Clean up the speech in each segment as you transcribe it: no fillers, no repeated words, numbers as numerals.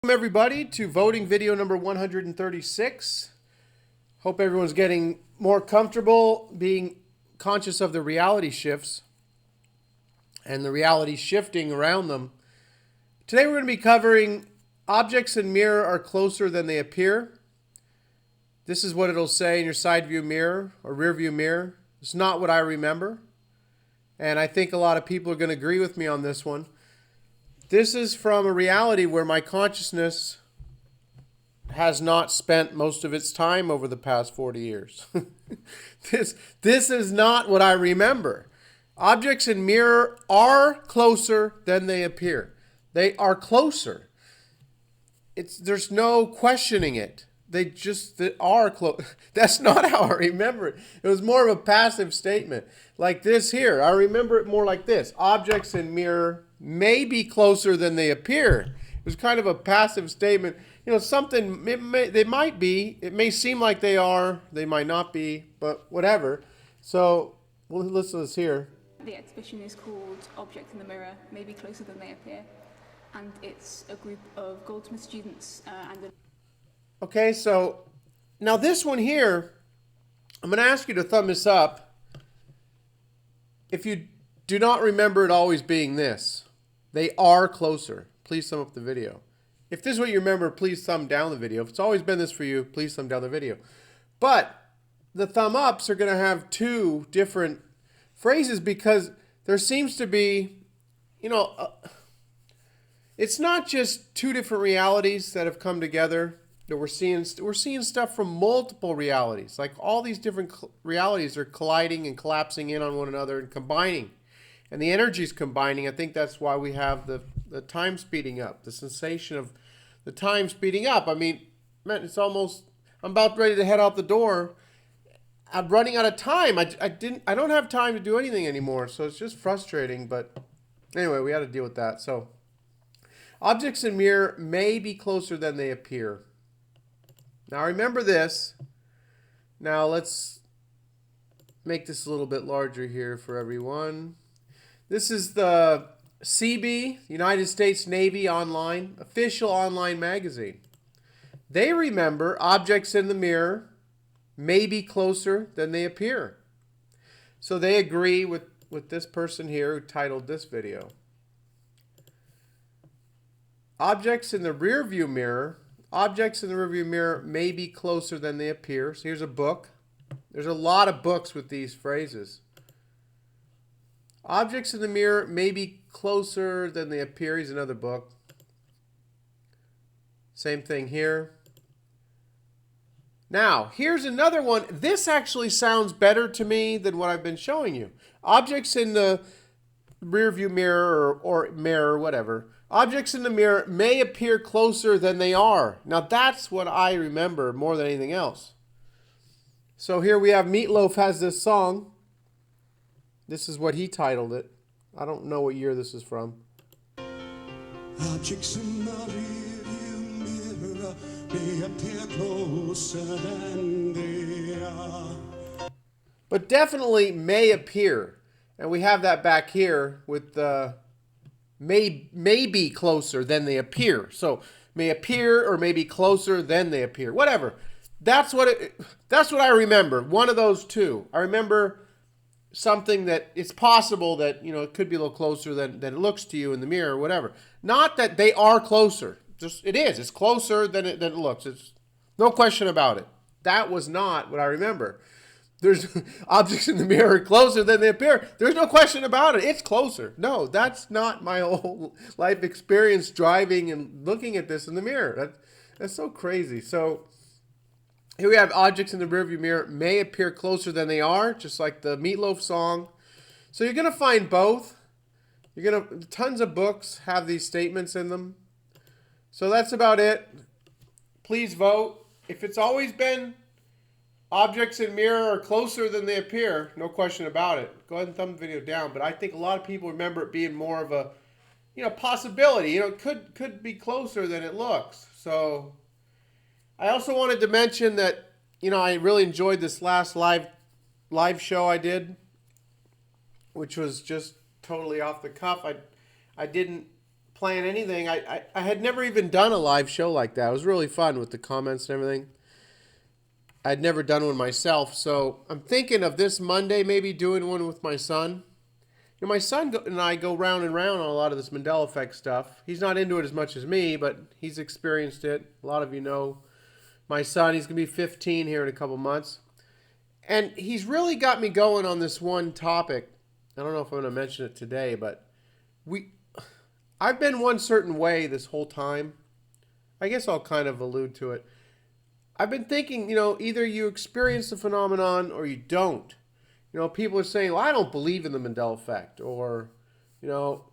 Welcome everybody to voting video number 136. Hope everyone's getting more comfortable being conscious of the reality shifts and the reality shifting around them. Today we're going to be covering objects in mirror are closer than they appear. This is what it'll say in your side view mirror or rear view mirror. It's not what I remember. And I think a lot of people are going to agree with me on this one. This is from a reality where my consciousness has not spent most of its time over the past 40 years. This is not what I remember. Objects in mirror are closer than they appear. They are closer. There's no questioning it. They are close. That's not how I remember it. It was more of a passive statement. Like this here. I remember it more like this. Objects in mirror may be closer than they appear. It was kind of a passive statement. You know, something, they might be. It may seem like they are. They might not be, but whatever. So, well, listen to this here. The exhibition is called Objects in the Mirror May Be Closer Than They Appear. And it's a group of Goldsmith students Okay, so now this one here, I'm going to ask you to thumb this up. If you do not remember it always being this, they are closer. Please thumb up the video. If this is what you remember, please thumb down the video. If it's always been this for you, please thumb down the video. But the thumb ups are going to have two different phrases because there seems to be, it's not just two different realities that have come together. That we're seeing stuff from multiple realities. Like all these different realities are colliding and collapsing in on one another and combining. And the energy is combining. I think that's why we have the time speeding up, the sensation of the time speeding up. I mean, man, it's almost, I'm about ready to head out the door. I'm running out of time. I don't have time to do anything anymore. So it's just frustrating. But anyway, we had to deal with that. So objects in mirror may be closer than they appear. Now remember this. Now let's make this a little bit larger here for everyone. This is the CB, United States Navy Online, official online magazine. They remember objects in the mirror may be closer than they appear. So they agree with this person here who titled this video. Objects in the rear view mirror may be closer than they appear. So here's a book. There's a lot of books with these phrases. Objects in the mirror may be closer than they appear. Here's another book. Same thing here. Now, here's another one. This actually sounds better to me than what I've been showing you. Objects in the rear view mirror or mirror, whatever. Objects in the mirror may appear closer than they are. Now that's what I remember more than anything else. So here we have Meatloaf has this song. This is what he titled it. I don't know what year this is from. Objects in the rearview mirror may appear closer than they are. But definitely may appear. And we have that back here with the may be closer than they appear. So may appear or may be closer than they appear. Whatever. That's what I remember. One of those two. I remember something that it's possible that, it could be a little closer than it looks to you in the mirror or whatever. Not that they are closer. Just it is. It's closer than it looks. It's no question about it. That was not what I remember. There's objects in the mirror closer than they appear. There's no question about it. It's closer. No, that's not my whole life experience driving and looking at this in the mirror. That's so crazy. So here we have objects in the rearview mirror may appear closer than they are, just like the Meatloaf song. So you're going to find both. Tons of books have these statements in them. So that's about it. Please vote. If it's always been objects in mirror are closer than they appear, no question about it. Go ahead and thumb the video down. But I think a lot of people remember it being more of a, possibility. It could be closer than it looks. So I also wanted to mention that, I really enjoyed this last live show I did, which was just totally off the cuff. I didn't plan anything. I had never even done a live show like that. It was really fun with the comments and everything. I'd never done one myself, so I'm thinking of this Monday maybe doing one with my son. You know, my son and I go round and round on a lot of this Mandela effect stuff. He's not into it as much as me, but he's experienced it. A lot of you know my son. He's going to be 15 here in a couple months. And he's really got me going on this one topic. I don't know if I'm going to mention it today, but I've been one certain way this whole time. I guess I'll kind of allude to it. I've been thinking, you know, either you experience the phenomenon or you don't. You know, people are saying, well, I don't believe in the Mandela effect. Or, you know,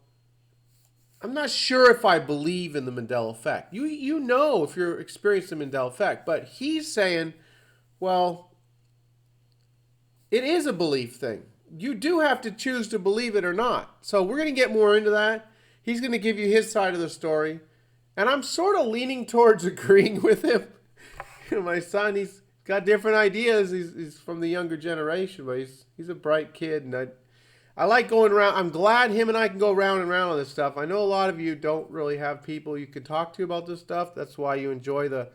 I'm not sure if I believe in the Mandela effect. You know if you're experiencing the Mandela effect. But he's saying, well, it is a belief thing. You do have to choose to believe it or not. So we're going to get more into that. He's going to give you his side of the story. And I'm sort of leaning towards agreeing with him. My son, he's got different ideas. He's from the younger generation, but he's a bright kid, and I like going around. I'm glad him and I can go round and round on this stuff. I know a lot of you don't really have people you can talk to about this stuff. That's why you enjoy the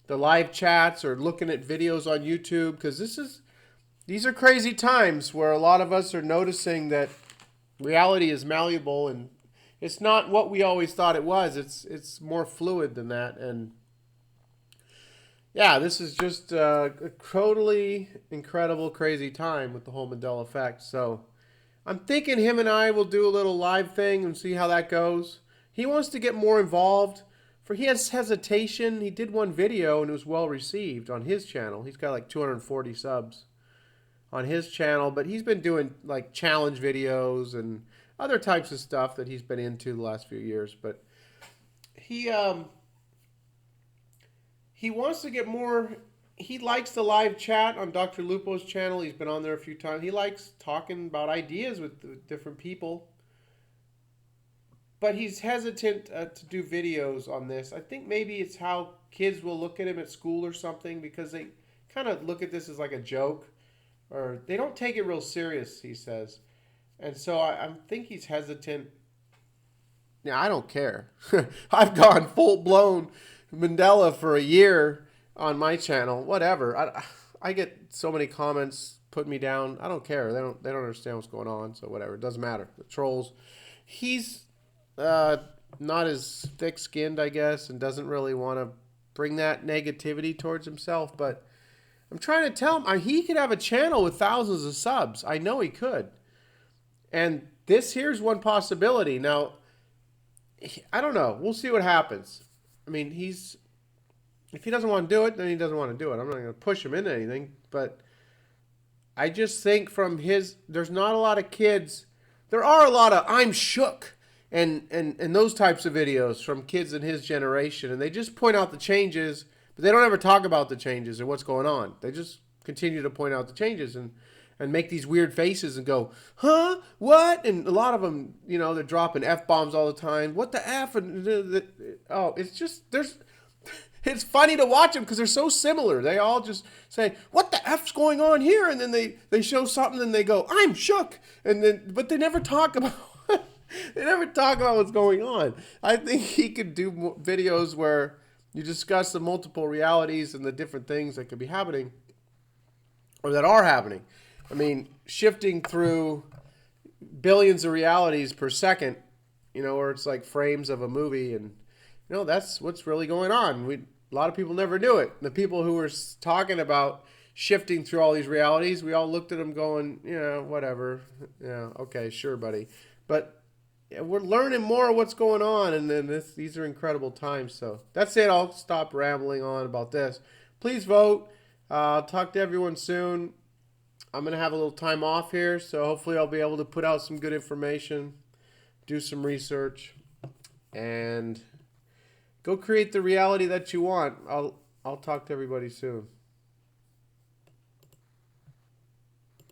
live chats or looking at videos on YouTube, because these are crazy times where a lot of us are noticing that reality is malleable and it's not what we always thought it was. It's more fluid than that. And yeah, this is just a totally incredible, crazy time with the whole Mandela effect. So I'm thinking him and I will do a little live thing and see how that goes. He wants to get more involved. He has hesitation. He did one video and it was well received on his channel. He's got like 240 subs on his channel, but he's been doing like challenge videos and other types of stuff that he's been into the last few years. But he wants to get more. He likes the live chat on Dr. Lupo's channel. He's been on there a few times. He likes talking about ideas with different people. But he's hesitant to do videos on this. I think maybe it's how kids will look at him at school or something, because they kind of look at this as like a joke, or they don't take it real serious, he says. And so I think he's hesitant. Yeah, I don't care. I've gone full-blown Mandela for a year on my channel. Whatever. I get so many comments put me down. I don't care. They don't understand what's going on. So whatever. It doesn't matter. The trolls. He's not as thick-skinned, I guess, and doesn't really want to bring that negativity towards himself. But I'm trying to tell him he could have a channel with thousands of subs. I know he could. And here's one possibility. Now, I don't know. We'll see what happens. I mean, if he doesn't want to do it, then he doesn't want to do it. I'm not going to push him into anything, but I just think there's not a lot of kids. There are a lot of I'm shook and those types of videos from kids in his generation, and they just point out the changes, but they don't ever talk about the changes or what's going on. They just continue to point out the changes and make these weird faces and go, huh? What? And a lot of them, you know, they're dropping F-bombs all the time. What the F? It's just, it's funny to watch them because they're so similar. They all just say, what the F's going on here? And then they show something and they go, I'm shook. But they never talk about what's going on. I think he could do videos where you discuss the multiple realities and the different things that could be happening or that are happening. I mean, shifting through billions of realities per second, you know, or it's like frames of a movie, and you know that's what's really going on. A lot of people never knew it. The people who were talking about shifting through all these realities, we all looked at them going, yeah, whatever, yeah, okay, sure, buddy. But we're learning more of what's going on, and then these are incredible times. So that's it. I'll stop rambling on about this. Please vote. I'll talk to everyone soon. I'm going to have a little time off here, so hopefully I'll be able to put out some good information, do some research, and go create the reality that you want. I'll talk to everybody soon.